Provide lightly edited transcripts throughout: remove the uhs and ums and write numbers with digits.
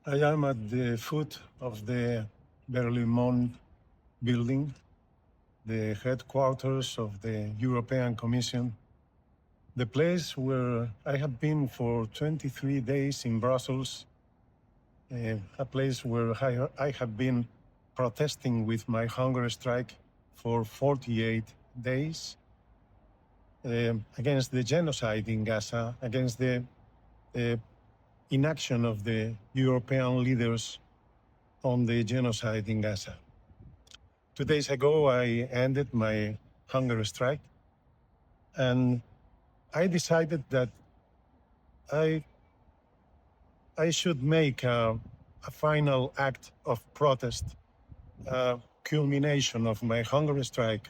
I am at the foot of the Berlaymont building, the headquarters of the European Commission, the place where I have been for 23 days in Brussels, a place where I have been protesting with my hunger strike for 48 days against the genocide in Gaza, against the inaction of the European leaders on the genocide in Gaza. 2 days ago, I ended my hunger strike, and I decided that I should make a final act of protest, a culmination of my hunger strike,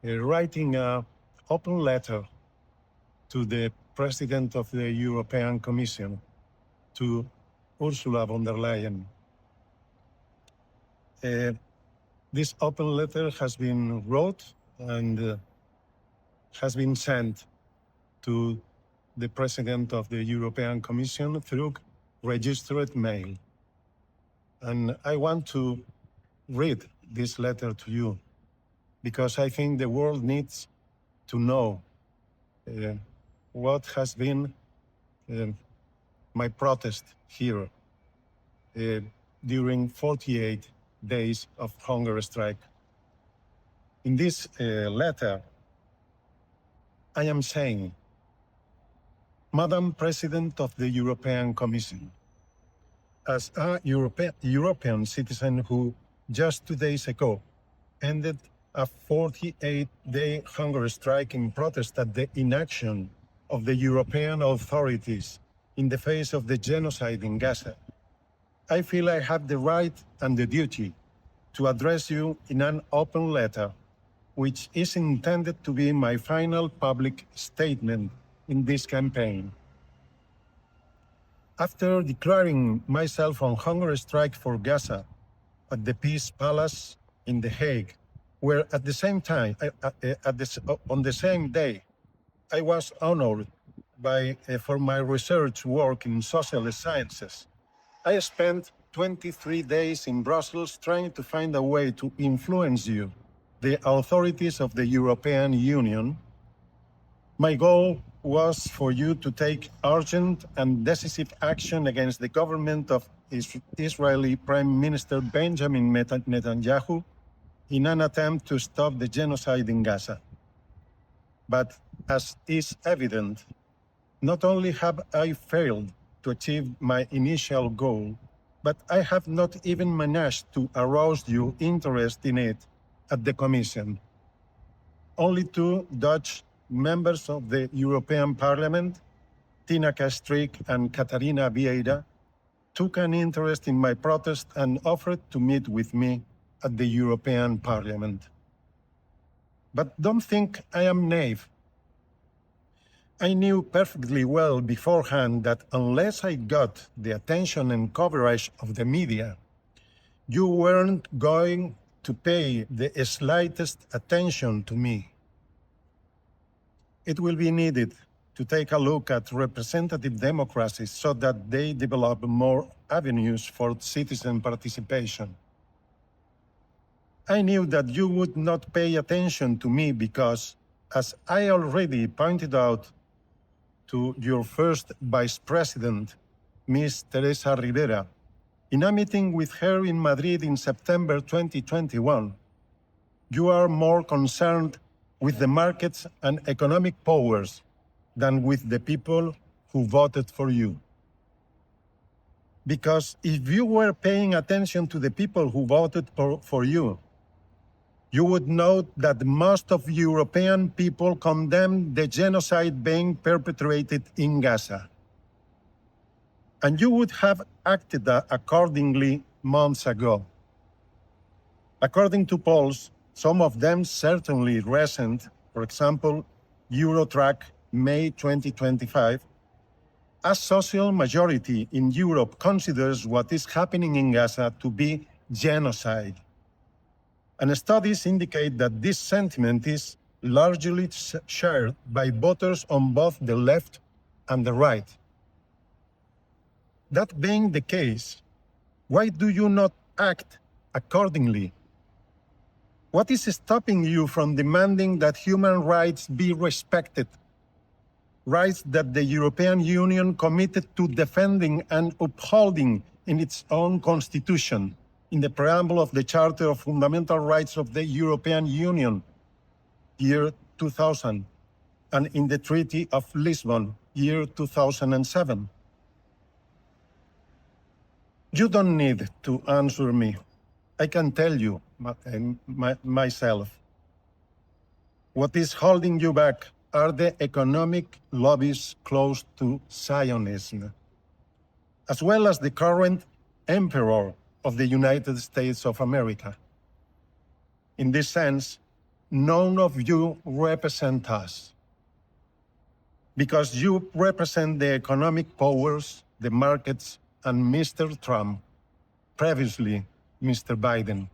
writing an open letter to the President of the European Commission, to Ursula von der Leyen. This open letter has been wrote and has been sent to the President of the European Commission through registered mail. And I want to read this letter to you because I think the world needs to know what has been my protest here during 48 days of hunger strike. In this letter, I am saying, Madam President of the European Commission, as a European citizen who just 2 days ago ended a 48-day hunger strike in protest at the inaction of the European authorities in the face of the genocide in Gaza, I feel I have the right and the duty to address you in an open letter, which is intended to be my final public statement in this campaign. After declaring myself on hunger strike for Gaza at the Peace Palace in The Hague, where at the same time, on the same day, I was honored for my research work in social sciences, I spent 23 days in Brussels trying to find a way to influence you, the authorities of the European Union. My goal was for you to take urgent and decisive action against the government of Israeli Prime Minister Benjamin Netanyahu in an attempt to stop the genocide in Gaza. But as is evident, not only have I failed to achieve my initial goal, but I have not even managed to arouse your interest in it at the Commission. Only two Dutch members of the European Parliament, Tina Kastrik and Catarina Vieira, took an interest in my protest and offered to meet with me at the European Parliament. But don't think I am naive. I knew perfectly well beforehand that unless I got the attention and coverage of the media, you weren't going to pay the slightest attention to me. It will be needed to take a look at representative democracies so that they develop more avenues for citizen participation. I knew that you would not pay attention to me because, as I already pointed out to your first Vice President, Ms. Teresa Rivera, in a meeting with her in Madrid in September 2021, you are more concerned with the markets and economic powers than with the people who voted for you. Because if you were paying attention to the people who voted for you, you would note that most of European people condemn the genocide being perpetrated in Gaza. And you would have acted accordingly months ago. According to polls, some of them certainly recent, for example, Eurotrack, May 2025, a social majority in Europe considers what is happening in Gaza to be genocide. And studies indicate that this sentiment is largely shared by voters on both the left and the right. That being the case, why do you not act accordingly? What is stopping you from demanding that human rights be respected? Rights that the European Union committed to defending and upholding in its own constitution, in the preamble of the Charter of Fundamental Rights of the European Union, year 2000, and in the Treaty of Lisbon, year 2007. You don't need to answer me. I can tell you myself. What is holding you back are the economic lobbies close to Zionism, as well as the current emperor of the United States of America. In this sense, none of you represent us, because you represent the economic powers, the markets, and Mr. Trump, previously Mr. Biden.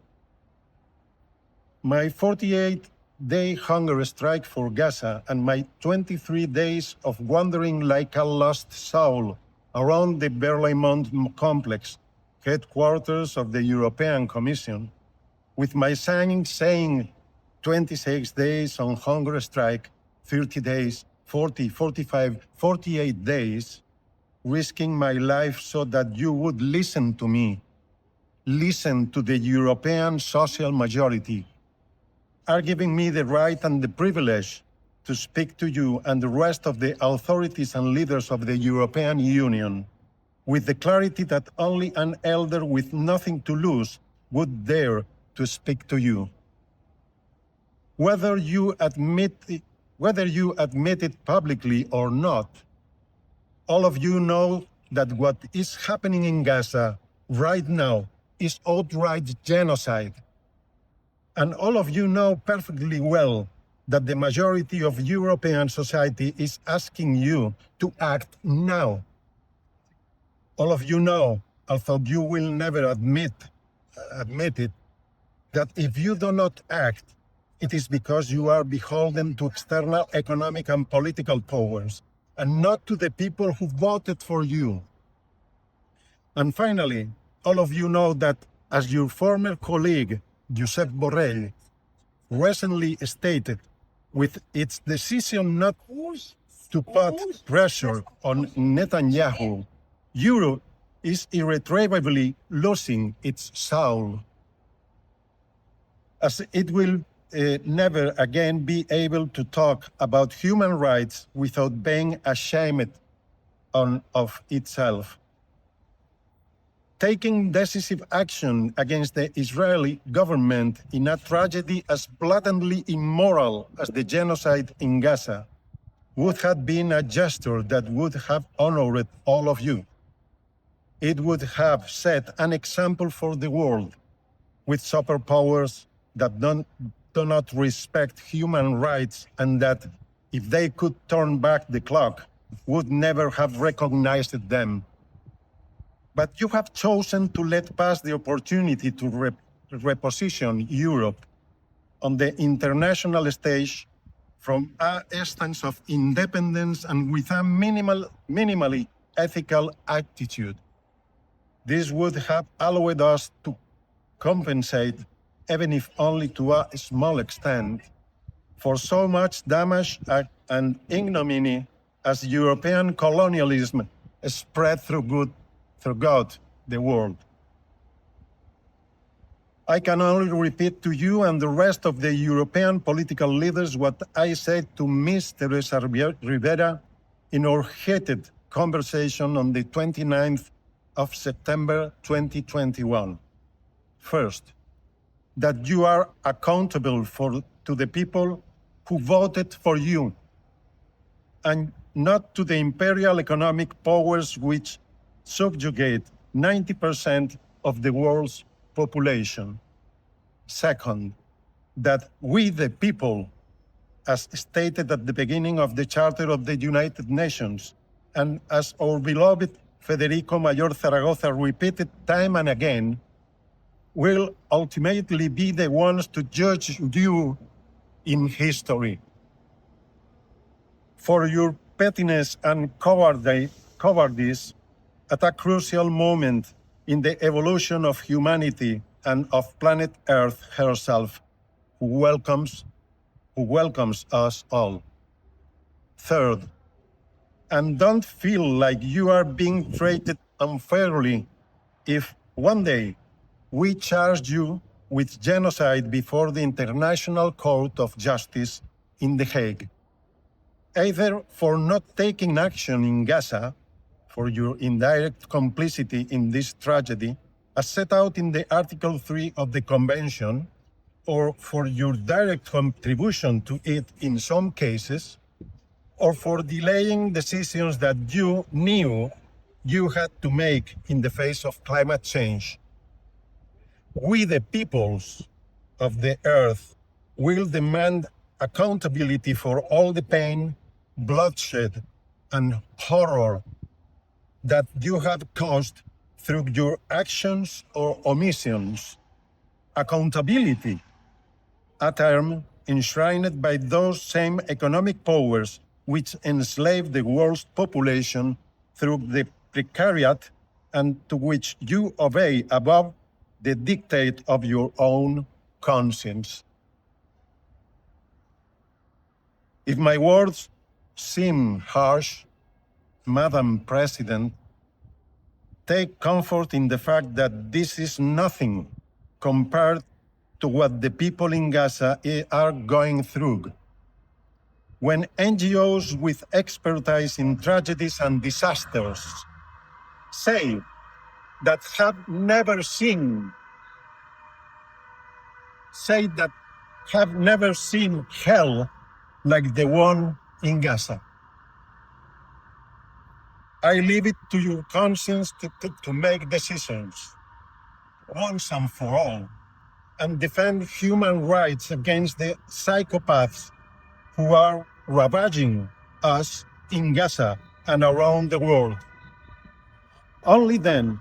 My 48-day hunger strike for Gaza and my 23 days of wandering like a lost soul around the Berlaymont complex, headquarters of the European Commission, with my sign saying 26 days on hunger strike, 30 days, 40, 45, 48 days, risking my life so that you would listen to me, listen to the European social majority, are giving me the right and the privilege to speak to you and the rest of the authorities and leaders of the European Union with the clarity that only an elder with nothing to lose would dare to speak to you. Whether you admit it publicly or not, all of you know that what is happening in Gaza right now is outright genocide. And all of you know perfectly well that the majority of European society is asking you to act now. All of you know, although you will never admit it, that if you do not act, it is because you are beholden to external economic and political powers, and not to the people who voted for you. And finally, all of you know that, as your former colleague, Josep Borrell, recently stated, with its decision not to put pressure on Netanyahu, Europe is irretrievably losing its soul, as it will never again be able to talk about human rights without being ashamed of itself. Taking decisive action against the Israeli government in a tragedy as blatantly immoral as the genocide in Gaza would have been a gesture that would have honored all of you. It would have set an example for the world, with superpowers that do not respect human rights and that, if they could turn back the clock, would never have recognized them. But you have chosen to let pass the opportunity to reposition Europe on the international stage from a stance of independence and with a minimally ethical attitude. This would have allowed us to compensate, even if only to a small extent, for so much damage and ignominy as European colonialism spread throughout the world. I can only repeat to you and the rest of the European political leaders what I said to Ms. Teresa Rivera in our heated conversation on the 29th of September 2021. First, that you are accountable to the people who voted for you, and not to the imperial economic powers which subjugate 90% of the world's population. Second, that we, the people, as stated at the beginning of the Charter of the United Nations, and as our beloved Federico Mayor Zaragoza repeated time and again, will ultimately be the ones to judge you in history for your pettiness and cowardice at a crucial moment in the evolution of humanity and of planet Earth herself, who welcomes us all. Third, and don't feel like you are being treated unfairly if one day we charge you with genocide before the International Court of Justice in The Hague, either for not taking action in Gaza, for your indirect complicity in this tragedy, as set out in the Article 3 of the Convention, or for your direct contribution to it in some cases, or for delaying decisions that you knew you had to make in the face of climate change. We, the peoples of the earth, will demand accountability for all the pain, bloodshed, and horror that you have caused through your actions or omissions. Accountability, a term enshrined by those same economic powers which enslave the world's population through the precariat and to which you obey above the dictate of your own conscience. If my words seem harsh, Madam President, take comfort in the fact that this is nothing compared to what the people in Gaza are going through. When NGOs with expertise in tragedies and disasters say that have never seen hell like the one in Gaza, I leave it to your conscience to make decisions once and for all and defend human rights against the psychopaths who are ravaging us in Gaza and around the world. Only then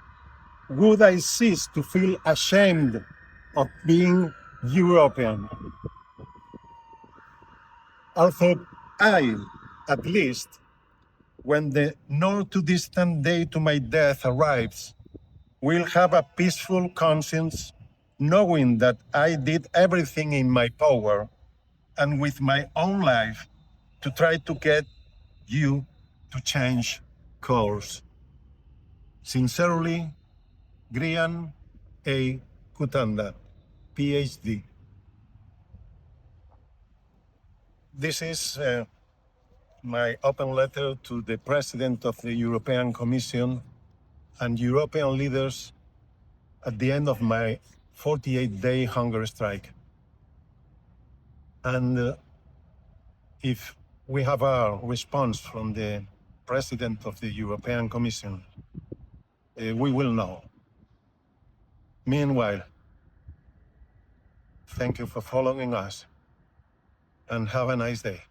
would I cease to feel ashamed of being European. Although I, at least, when the not too distant day to my death arrives, will have a peaceful conscience, knowing that I did everything in my power and with my own life to try to get you to change course. Sincerely, Grian A. Kutanda, PhD. This is my open letter to the President of the European Commission and European leaders at the end of my 48-day hunger strike. And if we have a response from the President of the European Commission, we will know. Meanwhile, thank you for following us and have a nice day.